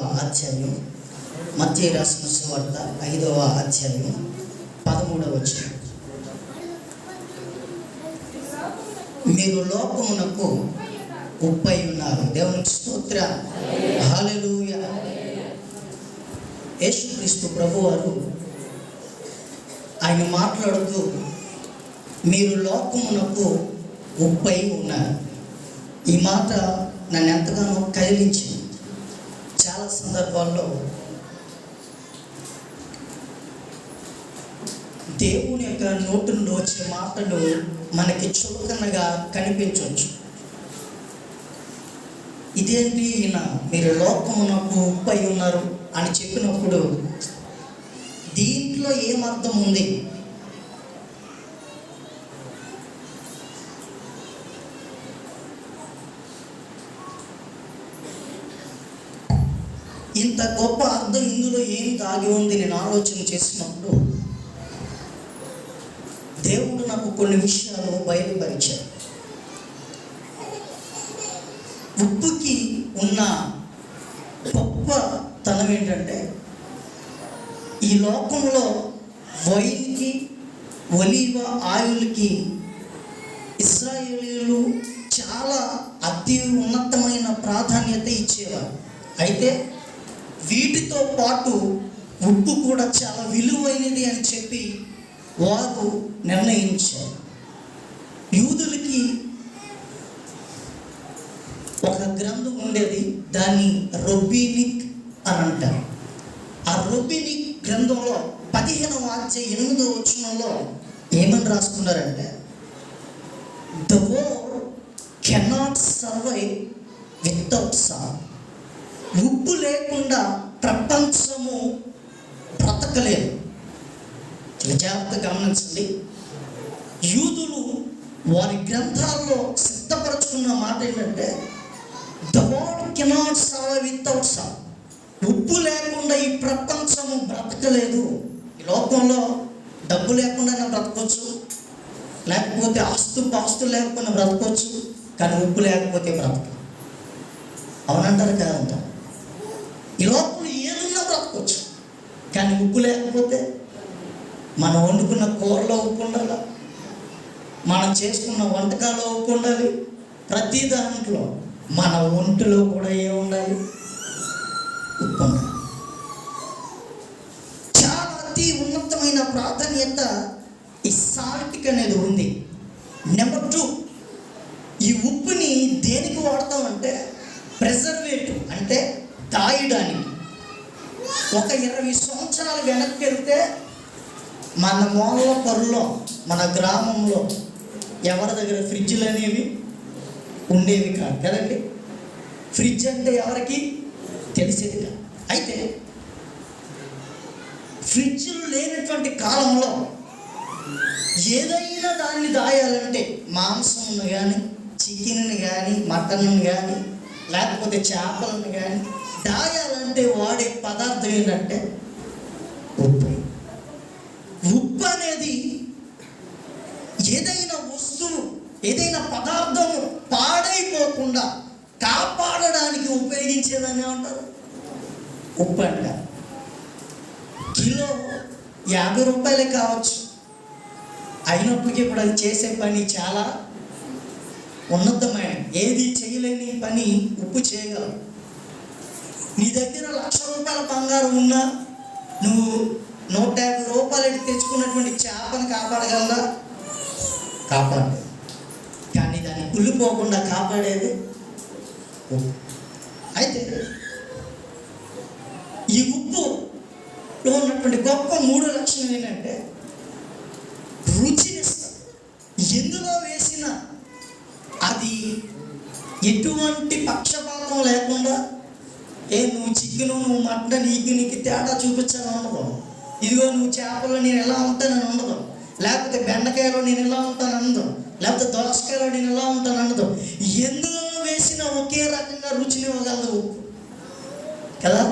అధ్యాయం, మత్తయి రాసిన సువార్త 5వ అధ్యాయం 13వ వచనం. మీరు లోకమునకు ఉప్పై ఉన్నారు. దేవునికి స్తోత్రం. హల్లెలూయా. యేసుక్రీస్తు ప్రభువారు ఆయన మాట్లాడుతూ మీరు లోకమునకు ఉప్పై ఉన్నారు. ఈ మాట నన్ను ఎంతగానో కదిలించింది. చాలా సందర్భాల్లో దేవుని యొక్క నోటి నుండి వచ్చే మాటలు మనకి చులకనగా కనిపించవచ్చు. ఇదేంటి ఈయన మీరు లోకమునకు ఉప్పై ఉన్నారు అని చెప్పినప్పుడు దీంట్లో ఏమర్థం ఉంది? ఇంత గొప్ప అర్థం ఇందులో ఏం దాగి ఉంది నేను ఆలోచన చేసినప్పుడు దేవుడు నాకు కొన్ని విషయాలు బయలుపరిచాడు. ఉప్పుకి ఉన్న గొప్ప తనం ఏంటంటే, ఈ లోకంలో వైన్కి ఒలీవ ఆయిల్కి ఇశ్రాయేలీయులు చాలా అతి ఉన్నతమైన ప్రాధాన్యత ఇచ్చేవారు. అయితే వీటితో పాటు ఉప్పు కూడా చాలా విలువైనది అని చెప్పి వారు నిర్ణయించారు. యూదులకి ఒక గ్రంథం ఉండేది, దాన్ని రబ్బీనిక్ అని అంటారు. ఆ రబ్బీనిక్ గ్రంథంలో 15వ అధ్యాయం 8వ వచనంలో ఏమని రాసుకున్నారంటే, the world cannot survive without salt. ఉప్పు లేకుండా ప్రపంచము బ్రతకలేదు. జాగ్రత్తగా గమనించండి. యూదులు వారి గ్రంథాల్లో సిద్ధపరచుకున్న మాట ఏంటంటే, the world cannot survive without salt. ఉప్పు లేకుండా ఈ ప్రపంచము బ్రతకలేదు. ఈ లోకంలో డబ్బు లేకుండా బ్రతకొచ్చు, లేకపోతే ఆస్తులు లేకపోయినా బ్రతకొచ్చు, కానీ ఉప్పు లేకపోతే బ్రతక. అవునంటారు కాదంటారు? ఈ లోపల ఏదున్నా బ్రతకొచ్చు, కానీ ఉప్పు లేకపోతే మనం వండుకున్న కూరలో ఉప్పు ఉండాలి, మనం చేసుకున్న వంటకాల్లో ఉప్పు ఉండాలి, ప్రతి దాంట్లో మన ఒంటిలో కూడా ఏముండాలి? ఉప్పు ఉండాలి. చాలా అతి ఉన్నతమైన ప్రాధాన్యత ఈ సాల్ట్కి అనేది ఉంది. నెంబర్ 2, ఈ ఉప్పుని దేనికి వాడతామంటే ప్రిజర్వేటివ్, అంటే దాయడానికి. ఒక 20 సంవత్సరాలు వెనక్కి వెళ్తే మన మూల పరులో మన గ్రామంలో ఎవరి దగ్గర ఫ్రిడ్జ్లు అనేవి ఉండేవి కాదు కదండి. ఫ్రిడ్జ్ అంటే ఎవరికి తెలిసేది కాదు. అయితే ఫ్రిడ్జ్లు లేనటువంటి కాలంలో ఏదైనా దాన్ని దాయాలంటే మాంసం కానీ, చికెన్ని కానీ, మటన్ కానీ, లేకపోతే చేపలను కానీ దాయాలంటే వాడే పదార్థం ఏంటంటే ఉప్పు. ఉప్పు అనేది ఏదైనా వస్తువు, ఏదైనా పదార్థము పాడైపోకుండా కాపాడడానికి ఉపయోగించేదని ఏమంటారు? ఉప్పు అంటారు. కిలో 50 రూపాయలే కావచ్చు, అయినప్పటికీ ఇప్పుడు అది చేసే పని చాలా ఉన్నతమైన, ఏది చేయలేని పని ఉప్పు చేయగలవు. నీ దగ్గర 1,00,000 రూపాయల బంగారం ఉన్నా నువ్వు 150 రూపాయలు తెచ్చుకున్నటువంటి చేపను కాపాడగలదా? కాపాడు. కానీ దాన్ని కుళ్ళిపోకుండా కాపాడేది ఉప్పు. అయితే ఈ ఉప్పులో ఉన్నటువంటి గొప్ప 3 లక్షణం ఏంటంటే రుచినిస్తుంది. ఎందులో వేసినా అది ఎటువంటి పక్షపాతం లేకుండా, నువ్వు చికెన్, నువ్వు మటన్, నీకు తేడా చూపించాలని ఉండదు. ఇదిగో నువ్వు చేపలో నేను ఎలా ఉంటానని ఉండదు, లేకపోతే బెండకాయలో నేను ఎలా ఉంటాను అనదు, లేకపోతే దోసకాయలో నేను ఎలా ఉంటాను అనదు. ఎందులో వేసినా ఒకే రకంగా రుచిని ఇవ్వగలదు ఉప్పు కదా.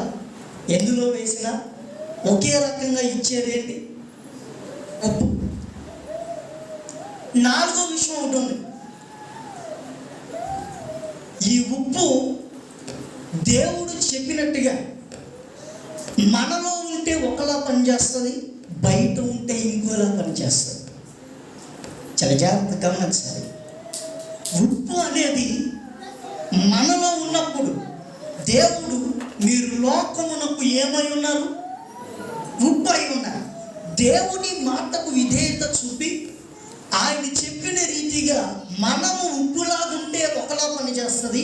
ఎందులో వేసినా ఒకే రకంగా ఇచ్చేదేంటి? ఉప్పు. 4వ విషయం ఉంటుంది. ఈ ఉప్పు దేవుడు చెప్పినట్టుగా మనలో ఉంటే ఒకలా పనిచేస్తుంది, బయట ఉంటే ఇంకోలా పనిచేస్తుంది. చాలా జాగ్రత్తగా గమనించాలి. ఉప్పు అనేది మనలో ఉన్నప్పుడు దేవుడు మీరు లోకమునకు ఏమై ఉన్నారు? ఉప్పు అయి ఉన్నారు. దేవుని మాటకు విధేయత చూపి ఆయన చెప్పిన రీతిగా మనము ఉప్పులాగుంటే ఒకలా పనిచేస్తుంది,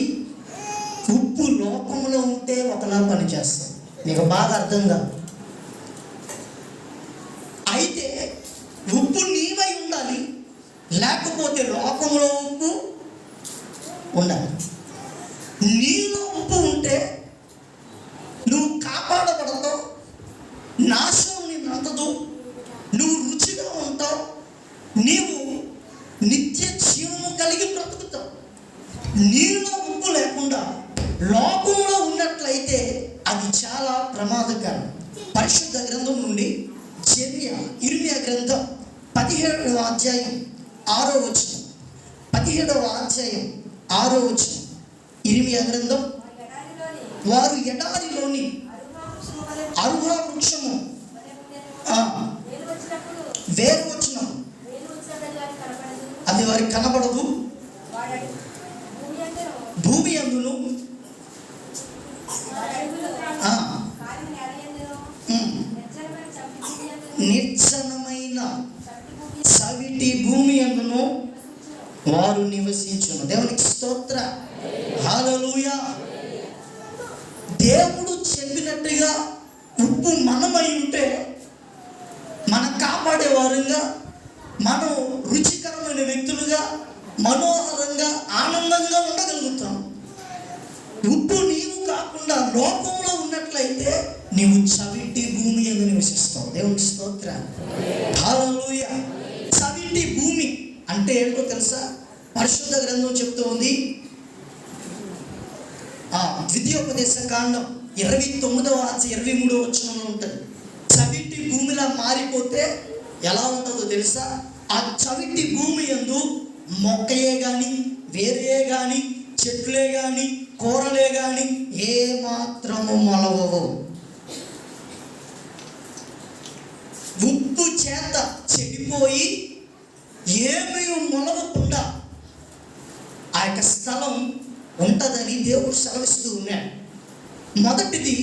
ఉప్పు లోకంలో ఉంటే ఒకలా పనిచేస్తుంది. మీకు బాగా అర్థం కాదు. అయితే ఉప్పు నీవై ఉండాలి, లేకపోతే లోకంలో ఉప్పు ఉండాలి. నీలో ఉప్పు ఉంటే నువ్వు కాపాడబడతావు, నాశనం నిన్ను అంతదు, నువ్వు రుచిగా ఉంటావు, నీవు నిత్య జీవము కలిగి బ్రతుకుతావు. నీలో ఉప్పు లేకుండా లోకంలో ఉన్నట్లయితే అది చాలా ప్రమాదకరం. పరిశుద్ధ గ్రంథం నుండి ఇర్మియా గ్రంథం 17వ అధ్యాయం 6వ వచనం, 17వ అధ్యాయం 6వ వచనం. ఇర్మియా గ్రంథం, వారు ఎడారిలోని అరుహా వృక్షము వేరు వచనం, అది వారికి కనబడదు, భూమి అందును నిర్జనమైన సవిటి భూమి అందును వారు నివసించును. దేవునికి స్తోత్ర, హల్లెలూయా. దేవుడు చెప్పినట్టుగా ఉప్పు మనమై ఉంటే మనం కాపాడే వారంగా, మనం రుచికరమైన వ్యక్తులుగా, మనోహరంగా, ఆనందంగా ఉండగలుగుతాం. ఉప్పు నీవు కాకుండా లోకంలో ఉన్నట్లయితే నీవు చవిటి భూమి యందు నివసిస్తావు. దేవునికి స్తోత్ర, హల్లెలూయా. చవిటి భూమి అంటే ఏంటో తెలుసా? పరిశుద్ధ గ్రంథం చెప్తూ ఉంది. ద్వితీయోపదేశ కాండం 29వ అధ్యాయం 23వ వచనంలో ఉంటుంది. చవిటి భూమిలా మారిపోతే ఎలా ఉంటుందో తెలుసా? ఆ చవిటి భూమి యందు మొక్కయే కానీ, వేరే కానీ, చెట్లే కానీ, కూరలే కానీ ఏ మాత్రము మొలవవు. ఉప్పు చేత చెడిపోయి ఏమీ మొలవకుండా ఆ యొక్క స్థలం ఉంటుందని దేవుడు సెలవిస్తూ ఉన్నాడు. మొదటిది,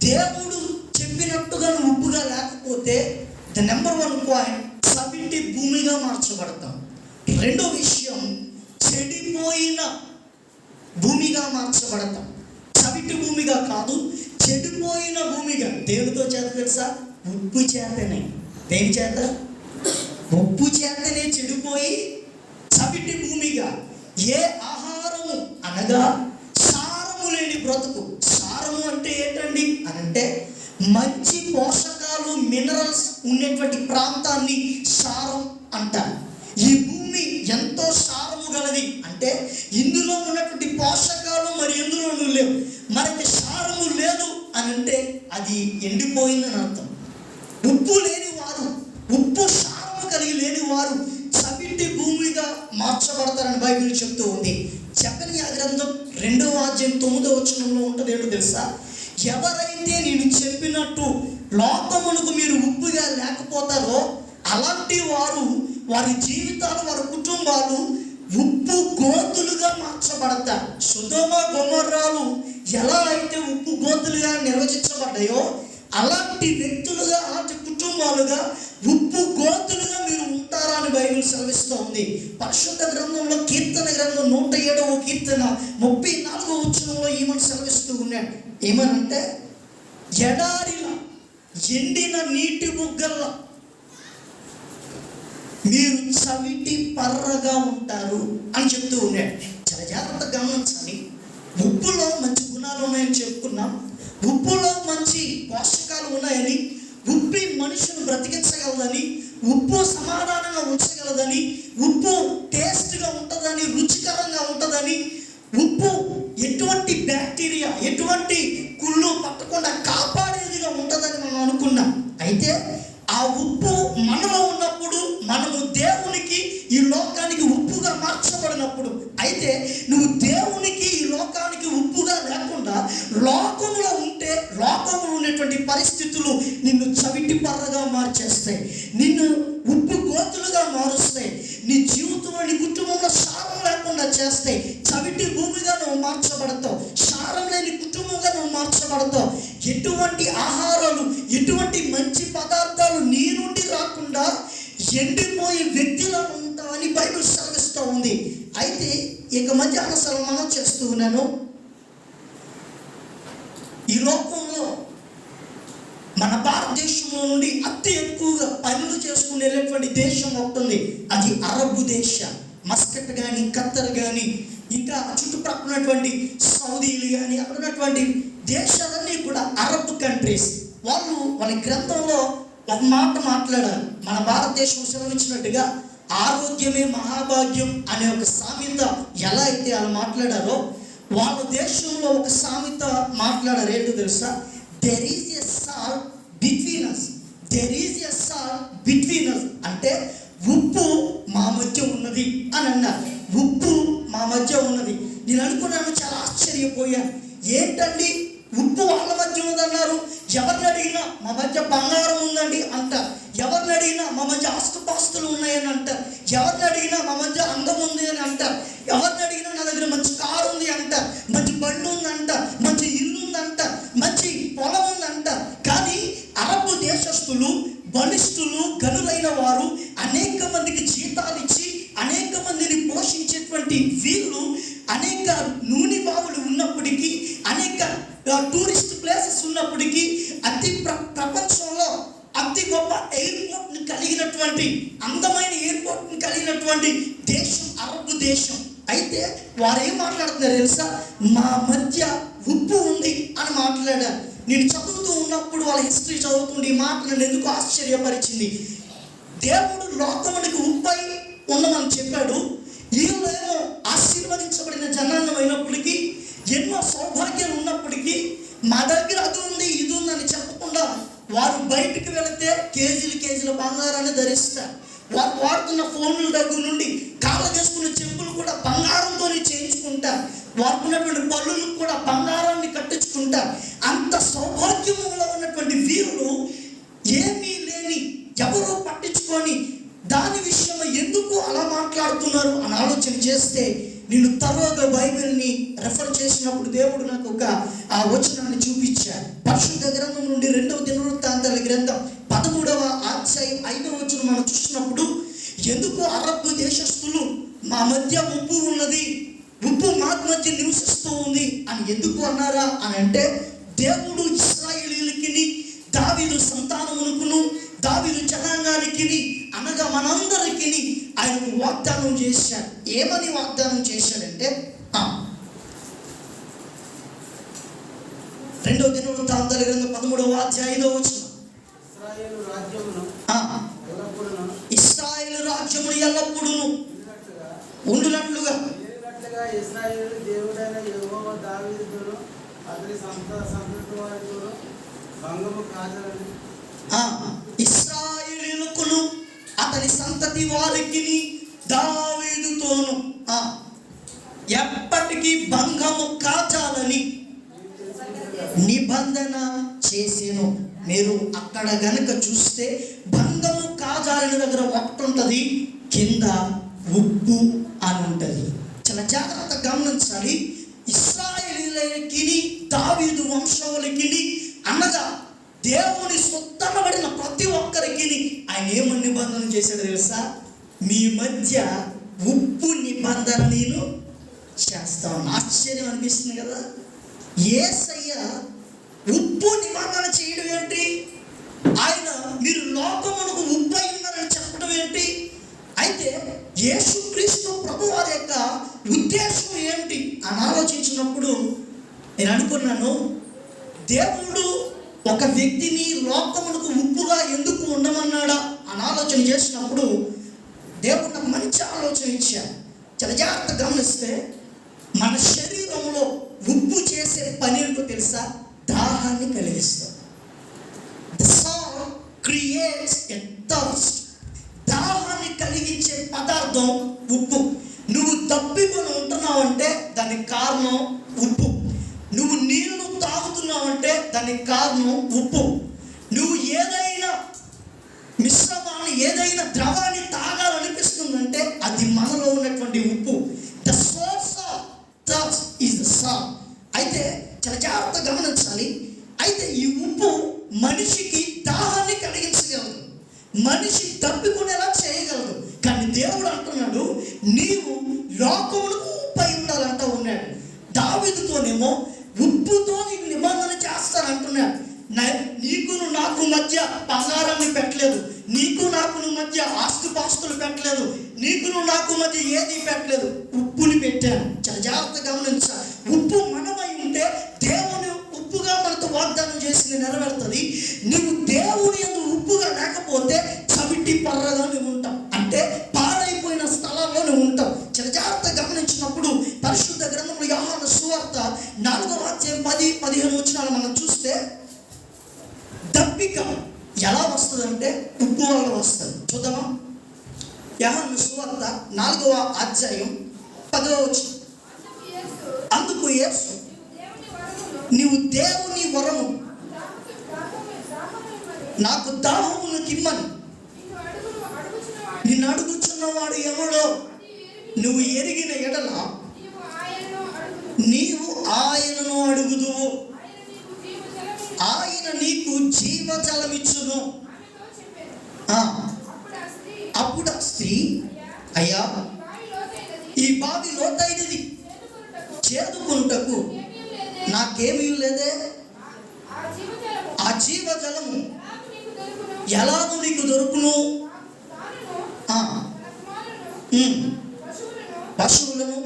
దేవుడు చెప్పినట్టుగా ఉప్పుగా లేకపోతే ద నెంబర్ 1 పాయింట్, చవిటి భూమిగా మార్చబడతాం. రెండో విషయం, చెడిపోయిన భూమిగా మార్చబడతాం. చవిటి భూమిగా కాదు, చెడిపోయిన భూమిగా. దేవుడితో చేత తెలుసా? ఉప్పు చేతనే. దేని చేత? ఉప్పు చేతనే చెడిపోయి చవిటి భూమిగా. ఏ ఆహారము అనగా సారము లేని బ్రతుకు. సారము అంటే ఏంటండి అనంటే మంచి పోషకాలు, మినరల్స్ ఉండేటువంటి ప్రాంతాన్ని సారం అంటారు. ఈ భూమి ఎంతో సారము గలది అంటే ఇందులో ఉన్నటువంటి పోషకాలు మరి ఎందులోనూ లేవు. మనకి సారము లేదు అని అంటే అది ఎండిపోయిందని అర్థం. ఉప్పు లేని వారు, ఉప్పు సారము కలిగి లేని వారు చవిటి భూమిగా మార్చబడతారని బైబిల్ చెప్తూ ఉంది. జెఫన్యా గ్రంథం 2వ అధ్యాయం 9వ వచనంలో ఉంటుంది. ఏంటో తెలుసా? ఎవరైతే నేను చెప్పినట్టు లోకమునకు మీరు ఉప్పుగా లేకపోతారో అలాంటి వారు, వారి జీవితాలు, వారి కుటుంబాలు ఉప్పు గోతులుగా మార్చబడతారు. సొదొమ గొమొర్రాలు ఎలా అయితే ఉప్పు గోతులుగా నిర్వచించబడ్డాయో అలాంటి వ్యక్తులుగా, అలాంటి కుటుంబాలుగా ఉప్పు గోతులుగా మీరు ఉంటారా అని బైబిల్ సెలవిస్తూ ఉంది. పరిశుద్ధ గ్రంథంలో కీర్తన గ్రంథం 107వ కీర్తన 34వ వచనంలో ఏమని సెలవిస్తూ ఉన్నాడు? ఏమనంటే, ఎడారిలా ఎండిన నీటి బుగ్గల్లా మీరు చవిటి పర్రగా ఉంటారు అని చెప్తూ ఉన్నాడు. చాలా జాగ్రత్తగా గమనించాలి. ఉప్పులో మంచి గుణాలు ఉన్నాయని చెప్పుకున్నాం, ఉప్పులో మంచి పోషకాలు ఉన్నాయని, ఉప్పు మనుషులు బ్రతికించగలదని, ఉప్పు సమాధానంగా ఉంచగలదని, ఉప్పు టేస్ట్గా ఉంటుందని, రుచికరంగా ఉంటుందని, ఉప్పు ఎటువంటి బ్యాక్టీరియా, ఎటువంటి కుళ్ళు పట్టకుండా కాపాడేదిగా ఉంటుందని మనం అనుకున్నాం. అయితే ఆ ఉప్పు మనలో ఉన్నప్పుడు మనము దేవునికి, ఈ లోకానికి ఉప్పుగా మార్చబడినప్పుడు, అయితే నువ్వు దేవునికి, ఈ లోకానికి ఉప్పుగా లేకుండా లోకంలో ఉంటే లోకంలో ఉన్నటువంటి చేస్తాయి, నిన్ను ఉప్పు గోతులుగా మారుస్తాయి, నీ జీవితంలో నీ కుటుంబంలో సారం లేకుండా చేస్తాయి. చవిటి భూమిగా నువ్వు మార్చబడతావు, సారం లేని కుటుంబంగా నువ్వు మార్చబడతావు. ఎటువంటి ఆహారాలు, ఎటువంటి మంచి పదార్థాలు నీ నుండి రాకుండా ఎండిపోయే వ్యక్తిలా ఉంటావని బైబిల్ సెలవిస్తూ ఉంది. అయితే ఇక మధ్యాహ్న మనం చేస్తూ ఉన్నాను, ఈ లోకంలో మన భారతదేశంలో నుండి అతి ఎక్కువగా పనులు చేసుకుని వెళ్ళేటువంటి దేశం ఒకటి ఉంది, అది అరబ్ దేశం. మస్కట్ కానీ, ఖత్తర్ కానీ, ఇంకా చుట్టుప్రక్కల ఉన్నటువంటి సౌదీలు కానీ, అక్కడ ఉన్నటువంటి దేశాలన్నీ కూడా అరబ్ కంట్రీస్. వాళ్ళ గ్రంథంలో ఒక మాట మాట్లాడారు. మన భారతదేశం సెలవిచ్చినట్టుగా ఆరోగ్యమే మహాభాగ్యం అనే ఒక సామెత ఎలా అయితే అలా మాట్లాడారో, వాళ్ళ దేశంలో ఒక సామెత మాట్లాడారు. ఏంటో తెలుసా? There is a salt between us, there is a salt between us అంటే ఉప్పు మా మధ్య ఉన్నది అని అన్నారు. ఉప్పు మా మధ్య ఉన్నది. నేను అనుకున్నాను, చాలా ఆశ్చర్యపోయాను. ఏంటండి ఉప్పు వాళ్ళ మధ్య ఉందన్నారు? ఎవరిని అడిగినా మా మధ్య బంగారం ఉందండి అంటారు, ఎవరిని అడిగినా మా మధ్య ఆస్తుపాస్తులు ఉన్నాయని అంటారు, ఎవరిని అడిగినా మా మధ్య అందం ఉంది అని అంటారు, ఎవరిని అడిగినా నా దగ్గర మంచి కారు ఉంది అంటారు, మంచి బండి ఉంది అంటారు, మంచి ఇల్లు ఉంది అంటారు, మంచి పొలం ఉంది అంటారు. కానీ అరబ్ దేశస్తులు, బలిష్ఠులు, గనులైన వారు, అనేక మందికి జీతాలు ఇచ్చి అనేక మందిని పోషించేటువంటి వీళ్ళు, అనేక నూనె బావులు ఉన్నప్పటికీ, అనేక టూరిస్ట్ ప్లేసెస్ ఉన్నప్పటికీ, ప్రపంచంలో అతి గొప్ప ఎయిర్పోర్ట్ని కలిగినటువంటి, అందమైన ఎయిర్పోర్ట్ని కలిగినటువంటి దేశం అరబ్ దేశం. అయితే వారు ఏం మాట్లాడుతున్నారు తెలుసా? మా మధ్య ఉప్పు ఉంది అని మాట్లాడారు. నేను చదువుతూ ఉన్నప్పుడు వాళ్ళ హిస్టరీ చదువుతుండే ఈ మాట నన్ను ఎందుకు ఆశ్చర్యపరిచింది. దేవుడు లోకమునికి ఉప్పై ఉండమని చెప్పాడు. వీళ్ళేమో ఆశీర్వదించబడిన జనాంగం అయినప్పటికీ, ఎన్నో సౌభాగ్యాలు ఉన్నప్పటికీ, మా దగ్గర అది ఉంది ఇది ఉందని చెప్పకుండా వారు బయటికి వెళితే కేజీల బంగారాన్ని ధరిస్తారు. వారు వాడుతున్న ఫోన్ల దగ్గర నుండి కాళ్ళ చేసుకున్న చెప్పులు కూడా బంగారంతోనే చేయించుకుంటారు. వాడుకున్నటువంటి పళ్ళులు కూడా బంగారాన్ని కట్టించుకుంటారు. అంత సౌభాగ్యంలో ఉన్నటువంటి వీరులు ఏమీ లేని, ఎవరో పట్టించుకొని దాని విషయంలో ఎందుకు అలా మాట్లాడుతున్నారు అని ఆలోచన చేస్తే, నేను తర్వాత బైబిల్ని రెఫర్ చేసినప్పుడు దేవుడు నాకు ఒక ఆ వచనాన్ని చూపించాడు. పరిశుద్ధ గ్రంథం నుండి 2వ దినవృత్తాంతాల గ్రంథం 13వ అధ్యాయం 5వ వచనం మనం చూసినప్పుడు, ఎందుకు అరబ్ దేశస్తులు మా మధ్య ఉప్పు ఉన్నది, ఉప్పు మా మధ్య నివసిస్తూ ఉంది అని ఎందుకు అన్నారా అని అంటే, దేవుడు ఇశ్రాయేలీయులకి, దావీదు సంతానమునకును, దావీదు జనాంగానికి, అనగా మనందరికీ ఆయన వాగ్దానం చేశాడు. ఏమని వాగ్దానం చేశాడంటే, 2వ దినవృత్తాంతాల గ్రంథం 13వ అధ్యాయం 5వ వచనం, ఇశ్రాయేలు రాజ్యమును ఎల్లప్పుడూ ఉండునట్లుగా ఇశ్రాయేలీయులకును అతని సంతతి వారికి దావీదుతోను ఎప్పటికీ భంగము కాచాలని నిబంధన చేసేను. మీరు అక్కడ గనక చూస్తే భంగము కాజాలని దగ్గర ఒకటి ఉంటుంది, కింద ఉప్పు అని ఉంటుంది. చాలా జాగ్రత్తగా గమనించాలి. ఇశ్రాయేలీయులకి, దావీదు వంశములకి, అనగా దేవుని సొత్తనబడిన ప్రతి ఒక్కరికి ఆయన ఏమని నిబంధన చేశాడు తెలుసా? మీ మధ్య ఉప్పు నిబంధన నేను చేస్తాను. ఆశ్చర్యం అనిపిస్తుంది కదా. యేసయ్య ఉప్పు నిబంధన చేయడం ఏంటి? ఆయన మీరు లోకమునకు ఉప్పు అయి ఉన్నారని చెప్పడం ఏంటి? అయితే యేసుక్రీస్తు ప్రభు వారి యొక్క ఉద్దేశం ఏంటి అని ఆలోచించినప్పుడు నేను అనుకున్నాను, దేవుడు ఒక వ్యక్తిని లోకమునకు ఉప్పుగా ఎందుకు ఉండమన్నాడా అని ఆలోచన చేసినప్పుడు దేవుడు నాకు మంచి ఆలోచన ఇచ్చాడు. చాలా జాగ్రత్తగా గమనిస్తే మన శరీరంలో ఉప్పు చేసే పని ఏంటో తెలుసా? దాహాన్ని కలిగిస్తుంది. The salt creates a thirst. దాహాన్ని కలిగించే పదార్థం ఉప్పు. నువ్వు తప్పికొని ఉంటున్నావంటే దానికి కారణం ఉప్పు. నువ్వు నీళ్లు తాగుతున్నావంటే దానికి కారణం ఉప్పు. నువ్వు ఏదైనా మిస్ ఏదైనా ద్రవాన్ని తాగాలనిపిస్తుందంటే అది మనలో ఉన్నటువంటి ఉప్పు. The source of thirst is the salt. అయితే చాలా జాగ్రత్తగా గమనించాలి. అయితే ఈ ఉప్పు మనిషికి దాహాన్ని కలిగించగలదు, మనిషి తప్పికొనేలా చేయగలదు. కానీ దేవుడు అంటున్నాడు, నీవు లోకమునకు ఉప్పై ఉండాలంటూ ఉన్నాడు. దావీదుతోనేమో ఉప్పుతో నీకు నిబంధన చేస్తానంటున్నాడు. నీకును నాకు మధ్య బంగారాన్ని పెట్టలేదు, నీకు నాకు మధ్య ఆస్తుపాస్తులు పెట్టలేదు, నీకును నాకు మధ్య ఏది పెట్టలేదు, ఉప్పుని పెట్టాను. చాలా జాగ్రత్తగా గమనించాలి. ఉప్పు మనమై ఉంటే దేవుని ఉప్పుగా మనతో వాగ్దానం చేసింది నెరవేరుతుంది. నువ్వు దేవుని యందు ఉప్పుగా లేకపోతే చవిటి పర్రగా నువ్వు ఉంటావు, అంటే పాడైపోయిన స్థలాల్లో నువ్వు ఉంటావు. చాలా జాగ్రత్తగా గమనించినప్పుడు పరిశుద్ధ గ్రంథంలో యోహాను సువార్త 4వ అధ్యాయం 10-15 వచనాలు మనం చూస్తే, దప్పిక ఎలా వస్తుందంటే ఉప్పు వల్ల వస్తుంది. చూద్దామా? యోహాను సువార్త 4వ అధ్యాయం 10వ వచనం. అందుకు యేసు, నీవు దేవుని వరము నాకు దాహమును కిమ్మని నిన్ను అడుగుచున్నవాడు ఎవడో నువ్వు ఎరిగిన ఎడల నీవు ఆయనను అడుగుదువు, ఆయన నీకు జీవజలమిచ్చును. అప్పుడు ఆ స్త్రీ, అయ్యా ఈ బావి లోతైనది, చేదుకుంటకు నాకేమీ లేదే, ఆ జీవజలము ఎలాగో నీకు దొరుకును? పశువులను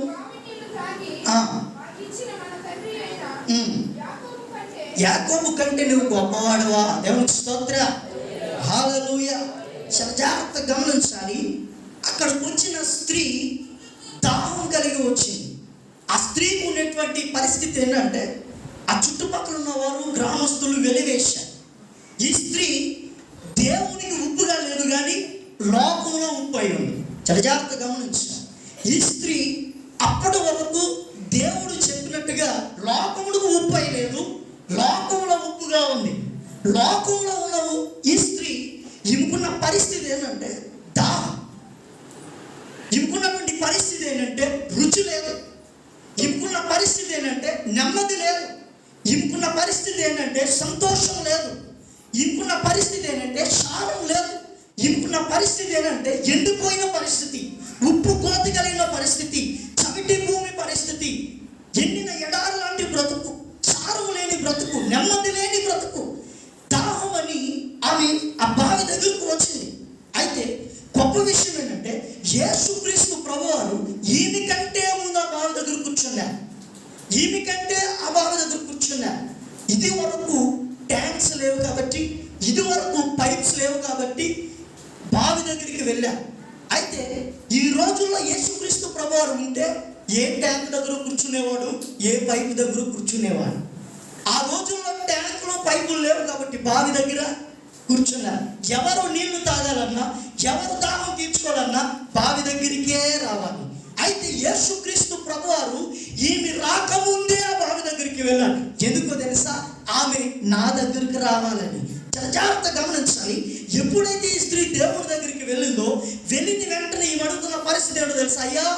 యాకోబు కంటే నువ్వు గొప్పవాడువా? దేవునికి స్తోత్ర, హల్లెలూయా. చాలా జాగ్రత్తగా గమనించాలి. అక్కడికి వచ్చిన స్త్రీ దాహం కలిగి వచ్చింది. ఆ స్త్రీకి ఉన్నటువంటి పరిస్థితి ఏంటంటే, ఆ చుట్టుపక్కల ఉన్నవారు గ్రామస్తులు వెలివేశారు. ఈ స్త్రీ దేవునికి ఉప్పుగా లేదు కానీ లోకంలో ఉప్పు అయి ఉంది. చాలా జాగ్రత్తగా గమనించాలి. ఈ స్త్రీ అప్పటి వరకు దేవుడు చెప్పినట్టుగా లోకములకు ఉప్పు అయి లేదు, లోకంలో ఉప్పుగా ఉంది. లోకంలో ఉన్న ఈ స్త్రీ ఇంకున్న పరిస్థితి ఏంటంటే దాహం, ఇంకున్నటువంటి పరిస్థితి ఏంటంటే రుచి లేదు, ఇంకున్న పరిస్థితి ఏంటంటే నెమ్మది లేదు, ఇంకున్న పరిస్థితి ఏంటంటే సంతోషం లేదు, ఇంకున్న పరిస్థితి ఏంటంటే సారం లేదు, ఇంకున్న పరిస్థితి ఏంటంటే ఎండిపోయిన పరిస్థితి, ఉప్పు కోతి కలిగిన పరిస్థితి, చవిటి భూమి పరిస్థితి, ఎండిన ఎడారి లాంటి బ్రతుకు, సారం లేని బ్రతుకు, నెమ్మది లేని బ్రతుకు. దాహం అని ఆమె ఆ బావి దగ్గరకు వచ్చింది. అయితే గొప్ప విషయం ఏంటంటే, యేసుక్రీస్తు ప్రభువారు ఈమె కంటే ముందు ఆ బావి దగ్గర కూర్చున్నారు, ఈమె కంటే ఆ బావి దగ్గర కూర్చున్నారు. ఇది వరకు ట్యాంక్స్ లేవు కాబట్టి, ఇది వరకు పైప్స్ లేవు కాబట్టి బావి దగ్గరికి వెళ్ళారు. అయితే ఈ రోజుల్లో యేసుక్రీస్తు ప్రభువారు ఉంటే ఏ ట్యాంక్ దగ్గర కూర్చునేవాడు, ఏ పైపు దగ్గర కూర్చునేవాడు. ఆ రోజుల్లో ట్యాంకులు పైపులు లేవు కాబట్టి బావి దగ్గర కూర్చున్నారు. ఎవరు నీళ్లు తాగాలన్నా, ఎవరు దాహం తీర్చుకోవాలన్నా బావి దగ్గరికే రావాలి. అయితే యేసుక్రీస్తు ప్రభువారు ఈమె రాకముందే ఆ బావి దగ్గరికి వెళ్ళాలి. ఎందుకో తెలుసా? ఆమె నా దగ్గరికి రావాలని. చాలా జాగ్రత్త గమనించాలి. ఎప్పుడైతే ఈ స్త్రీ దేవుడి దగ్గరికి వెళ్ళిందో, వెళ్ళిన వెంటనే ఈమె అడుగుతున్న పరిస్థితి ఏంటో తెలుసా? అయ్యా,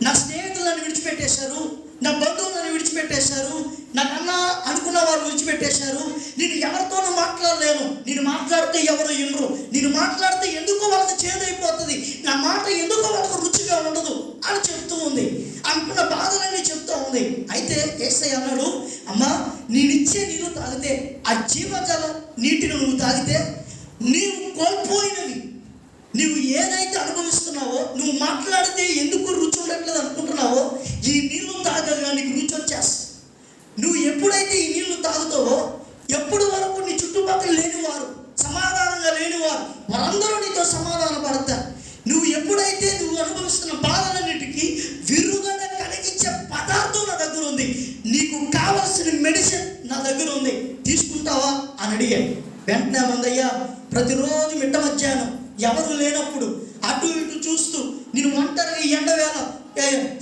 నా స్నేహితులను విడిచిపెట్టేశారు, నా బంధువులను విడిచిపెట్టేశారు, నాకన్నా అనుకున్న వారు విడిచిపెట్టేశారు, నేను ఎవరితోనూ మాట్లాడలేను, నేను మాట్లాడితే ఎవరు వినరు, నేను మాట్లాడితే ఎందుకో వాళ్ళకి చేదైపోతుంది, నా మాట ఎందుకో వాళ్ళకు రుచిగా ఉండదు అని చెప్తూ ఉంది. అనుకున్న బాధలన్నీ చెప్తూ ఉంది. అయితే యేసయ్య అన్నాడు, అమ్మా, నేనిచ్చే నీళ్ళు తాగితే, ఆ జీవజలం నీటిని నువ్వు తాగితే, నీవు కోల్పోయినవి, నువ్వు ఏదైతే అనుభవిస్తున్నావో, నువ్వు మాట్లాడితే ఎందుకు రుచి ఉండట్లేదు అనుకుంటున్నావో, ఈ నీళ్లు తాగగా నీకు రుచి వచ్చేస్తుంది. నువ్వు ఎప్పుడైతే ఈ నీళ్లు తాగుతావో, ఎప్పుడు వరకు నీ చుట్టుపక్కల లేనివారు, సమాధానంగా లేనివారు, వారందరూ నీతో సమాధాన పడతారు. నువ్వు ఎప్పుడైతే నువ్వు అనుభవిస్తున్న బాధలన్నిటికీ విరుగుదల కలిగించే పదార్థం నా దగ్గర ఉంది, నీకు కావాల్సిన మెడిసిన్ నా దగ్గర ఉంది, తీసుకుంటావా అని అడిగాను. వెంటనే మందయ్యా, ప్రతిరోజు మిట్ట మధ్యాహ్నం ఎవరు లేనప్పుడు అటు ఇటు చూస్తూ, నేను ఒంటరిగా ఈ ఎండవేళ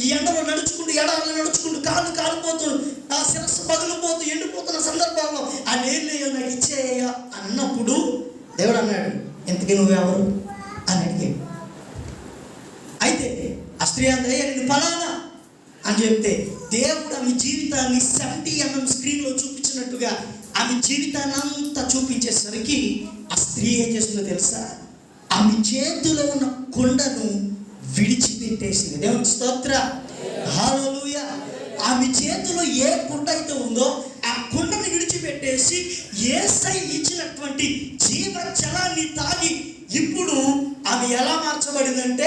ఈ ఎండలో నడుచుకుంటూ, ఎడారిలో నడుచుకుంటూ, కాళ్ళు కాలిపోతూ, ఆ శిరస్సు పగిలిపోతూ, ఎండిపోతున్న సందర్భంలో ఆ నీళ్ళు నాకు ఇచ్చేయ అన్నప్పుడు దేవుడు అన్నాడు, ఇంతకీ నువ్వెవరు అని అడిగాడు. అయితే ఆ స్త్రీ అంతా నేను ఫలానా అని చెప్తే దేవుడు ఆమె జీవితాన్ని 70mm స్క్రీన్లో చూపించినట్టుగా ఆమె జీవితాన్ని అంతా చూపించేసరికి ఆ స్త్రీ ఏం చేస్తుందో తెలుసా? ఆమె చేతిలో ఉన్న కుండను విడిచిపెట్టేసింది. దేవుని స్తోత్ర, హల్లెలూయా. ఆమె చేతిలో ఏ కుండ అయితే ఉందో ఆ కుండను విడిచిపెట్టేసి యేసయ్య ఇచ్చినటువంటి జీవ జలాన్ని తాగి ఇప్పుడు ఆమె ఎలా మార్చబడిందంటే